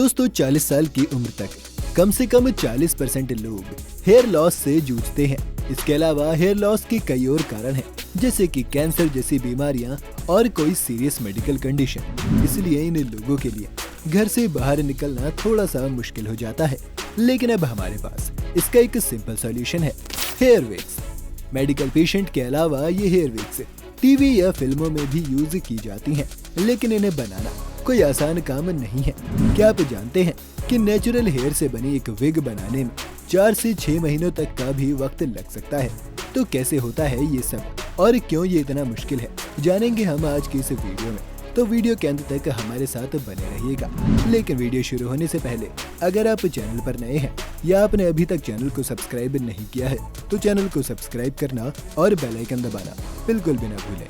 दोस्तों 40 साल की उम्र तक कम से कम 40% लोग हेयर लॉस से जूझते हैं। इसके अलावा हेयर लॉस के कई और कारण हैं, जैसे कि कैंसर जैसी बीमारियां और कोई सीरियस मेडिकल कंडीशन। इसलिए इन लोगों के लिए घर से बाहर निकलना थोड़ा सा मुश्किल हो जाता है। लेकिन अब हमारे पास इसका एक सिंपल सॉल्यूशन है, हेयर विग्स। मेडिकल पेशेंट के अलावा ये हेयर विग्स टीवी या फिल्मों में भी यूज की जाती हैं, लेकिन इन्हें बनाना कोई आसान काम नहीं है। क्या आप जानते हैं कि नेचुरल हेयर से बनी एक विग बनाने में 4 से 6 महीनों तक का भी वक्त लग सकता है। तो कैसे होता है ये सब और क्यों ये इतना मुश्किल है, जानेंगे हम आज की इस वीडियो में। तो वीडियो के अंत तक हमारे साथ बने रहिएगा। लेकिन वीडियो शुरू होने से पहले अगर आप चैनल पर नए हैं या आपने अभी तक चैनल को सब्सक्राइब नहीं किया है तो चैनल को सब्सक्राइब करना और बेल आइकन दबाना बिल्कुल भी ना भूलें।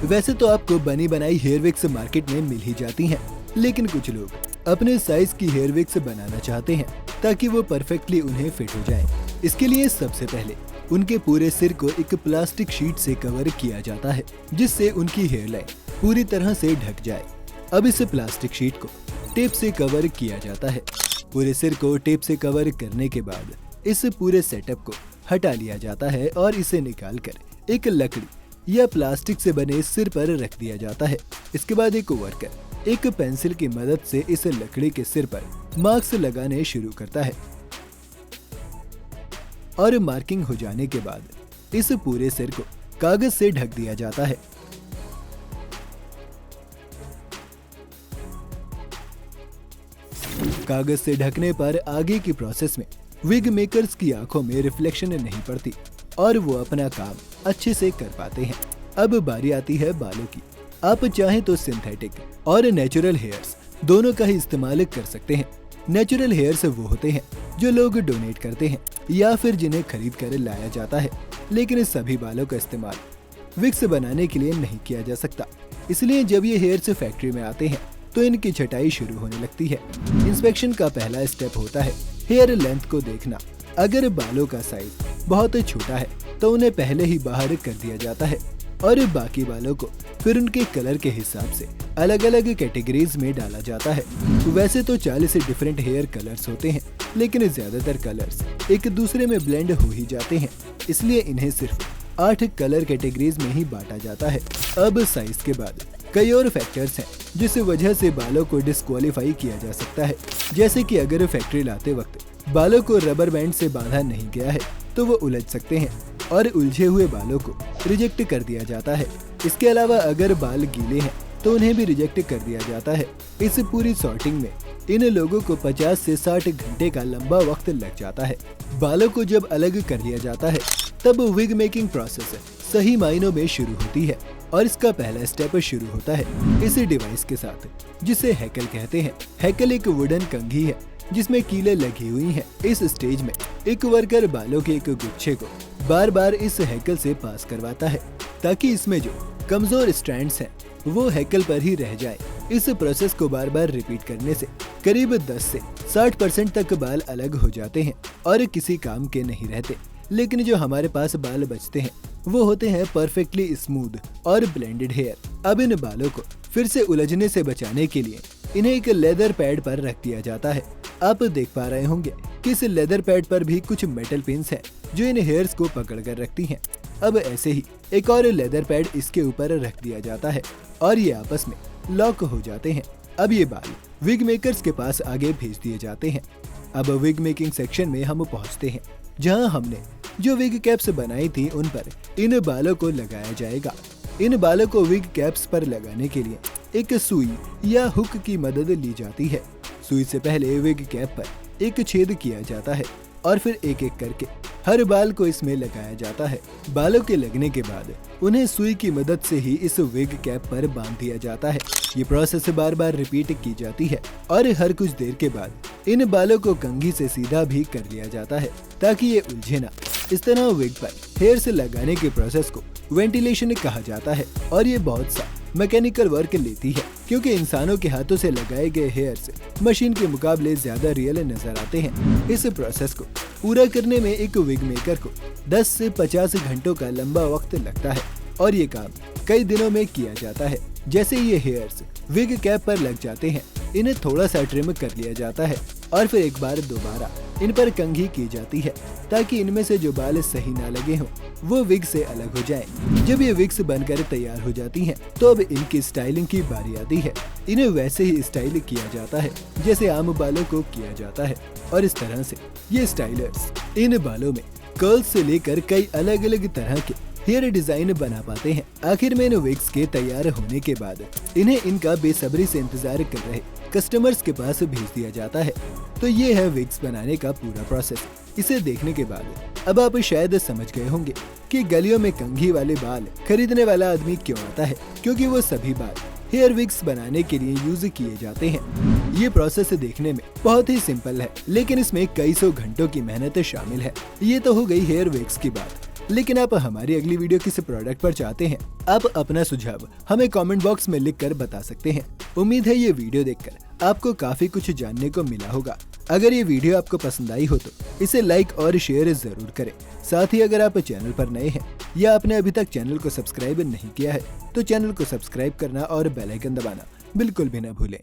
वैसे तो आपको बनी बनाई हेयर विग्स मार्केट में मिल ही जाती हैं, लेकिन कुछ लोग अपने साइज की हेयर विग्स बनाना चाहते हैं ताकि वो परफेक्टली उन्हें फिट हो जाए। इसके लिए सबसे पहले उनके पूरे सिर को एक प्लास्टिक शीट से कवर किया जाता है, जिससे उनकी हेयर लाइन पूरी तरह से ढक जाए। अब इस प्लास्टिक शीट को टेप से कवर किया जाता है। पूरे सिर को टेप से कवर करने के बाद इस पूरे सेटअप को हटा लिया जाता है और इसे निकालकर एक लकड़ी या प्लास्टिक से बने सिर पर रख दिया जाता है। इसके बाद एक वर्कर एक पेंसिल की मदद से इस लकड़ी के सिर पर मार्क्स लगाने शुरू करता है और मार्किंग हो जाने के बाद इस पूरे सिर को कागज से ढक दिया जाता है। कागज से ढकने पर आगे की प्रोसेस में विग मेकर्स की आंखों में रिफ्लेक्शन नहीं पड़ती और वो अपना काम अच्छे से कर पाते हैं। अब बारी आती है बालों की। आप चाहें तो सिंथेटिक और नेचुरल हेयर्स दोनों का ही इस्तेमाल कर सकते हैं। नेचुरल हेयर्स वो होते हैं जो लोग डोनेट करते हैं या फिर जिन्हें खरीद कर लाया जाता है, लेकिन इस सभी बालों का इस्तेमाल विग्स बनाने के लिए नहीं किया जा सकता। इसलिए जब ये हेयर्स फैक्ट्री में आते हैं तो इनकी छटाई शुरू होने लगती है। इंस्पेक्शन का पहला स्टेप होता है हेयर लेंथ को देखना। अगर बालों का साइज बहुत छोटा है तो उन्हें पहले ही बाहर कर दिया जाता है और बाकी बालों को फिर उनके कलर के हिसाब से अलग अलग कैटेगरीज में डाला जाता है। वैसे तो 40 डिफरेंट हेयर कलर्स होते हैं, लेकिन ज्यादातर कलर्स एक दूसरे में ब्लेंड हो ही जाते हैं, इसलिए इन्हें सिर्फ 8 कलर कैटेगरीज में ही बांटा जाता है। अब साइज के बाद कई और फैक्टर्स हैं जिस वजह से बालों को डिस्क्वालीफाई किया जा सकता है। जैसे कि अगर फैक्ट्री लाते वक्त बालों को रबर बैंड से बांधा नहीं गया है तो वो उलझ सकते हैं और उलझे हुए बालों को रिजेक्ट कर दिया जाता है। इसके अलावा अगर बाल गीले हैं तो उन्हें भी रिजेक्ट कर दिया जाता है। इस पूरी सॉर्टिंग में इन लोगों को 50 से 60 घंटे का लंबा वक्त लग जाता है। बालों को जब अलग कर लिया जाता है तब विग मेकिंग प्रोसेस सही मायनों में शुरू होती है और इसका पहला स्टेप शुरू होता है इस डिवाइस के साथ, जिसे हैकल कहते हैं। हैकल एक वुडन कंघी है जिसमें कीलें लगी हुई हैं। इस स्टेज में एक वर्कर बालों के एक गुच्छे को बार बार इस हैकल से पास करवाता है ताकि इसमें जो कमजोर स्ट्रैंड्स हैं वो हैकल पर ही रह जाए। इस प्रोसेस को बार बार रिपीट करने से करीब 10 से 60% तक बाल अलग हो जाते हैं और किसी काम के नहीं रहते। लेकिन जो हमारे पास बाल बचते हैं वो होते हैं परफेक्टली स्मूथ और ब्लेंडेड हेयर। अब इन बालों को फिर से उलझने से बचाने के लिए इन्हें एक लेदर पैड पर रख दिया जाता है। आप देख पा रहे होंगे कि इस लेदर पैड पर भी कुछ मेटल पिन्स हैं जो इन हेयर्स को पकड़ कर रखती हैं। अब ऐसे ही एक और लेदर पैड इसके ऊपर रख दिया जाता है और ये आपस में लॉक हो जाते हैं। अब ये बाल विग मेकर्स के पास आगे भेज दिए जाते हैं। अब विग मेकिंग सेक्शन में हम पहुंचते हैं, जहां हमने जो विग कैप्स बनाई थी उन पर इन बालों को लगाया जाएगा। इन बालों को विग कैप्स पर लगाने के लिए एक सुई या हुक की मदद ली जाती है। सुई से पहले विग कैप पर एक छेद किया जाता है और फिर एक एक करके हर बाल को इसमें लगाया जाता है। बालों के लगने के बाद उन्हें सुई की मदद से ही इस विग कैप पर बांध दिया जाता है। ये प्रोसेस बार बार रिपीट की जाती है और हर कुछ देर के बाद इन बालों को कंघी से सीधा भी कर लिया जाता है ताकि ये उलझे ना। इस तरह विग पर हेयर से लगाने के प्रोसेस को वेंटिलेशन कहा जाता है और ये बहुत सा मैकेनिकल वर्क लेती है, क्योंकि इंसानों के हाथों से लगाए गए हेयर्स मशीन के मुकाबले ज्यादा रियल नजर आते हैं। इस प्रोसेस को पूरा करने में एक विग मेकर को 10 से 50 घंटों का लंबा वक्त लगता है और ये काम कई दिनों में किया जाता है। जैसे ये हेयर्स विग कैप पर लग जाते हैं इन्हें थोड़ा सा ट्रिम कर लिया जाता है और फिर एक बार दोबारा इन पर कंघी की जाती है ताकि इनमें से जो बाल सही ना लगे हों वो विग से अलग हो जाए। जब ये विग्स बनकर तैयार हो जाती हैं, तो अब इनकी स्टाइलिंग की बारी आती है। इन्हें वैसे ही स्टाइल किया जाता है जैसे आम बालों को किया जाता है और इस तरह से ये स्टाइलर्स इन बालों में कर्ल्स से लेकर कई अलग अलग तरह के हेयर डिजाइन बना पाते हैं। आखिर में इन विग्स के तैयार होने के बाद इन्हें इनका बेसब्री से इंतजार कर रहे कस्टमर्स के पास भेज दिया जाता है। तो ये है विग्स बनाने का पूरा प्रोसेस। इसे देखने के बाद अब आप शायद समझ गए होंगे कि गलियों में कंघी वाले बाल खरीदने वाला आदमी क्यों आता है, क्योंकि वो सभी बाल हेयर विग्स बनाने के लिए यूज किए जाते हैं। ये प्रोसेस देखने में बहुत ही सिंपल है, लेकिन इसमें कई सौ घंटों की मेहनत शामिल है। ये तो हो गई हेयर विग्स की बात, लेकिन आप हमारी अगली वीडियो किस प्रोडक्ट पर चाहते हैं, आप अपना सुझाव हमें कमेंट बॉक्स में लिखकर बता सकते हैं। उम्मीद है ये वीडियो देखकर आपको काफी कुछ जानने को मिला होगा। अगर ये वीडियो आपको पसंद आई हो तो इसे लाइक और शेयर जरूर करें। साथ ही अगर आप चैनल पर नए हैं या आपने अभी तक चैनल को सब्सक्राइब नहीं किया है तो चैनल को सब्सक्राइब करना और बेल आइकन दबाना बिल्कुल भी न भूलें।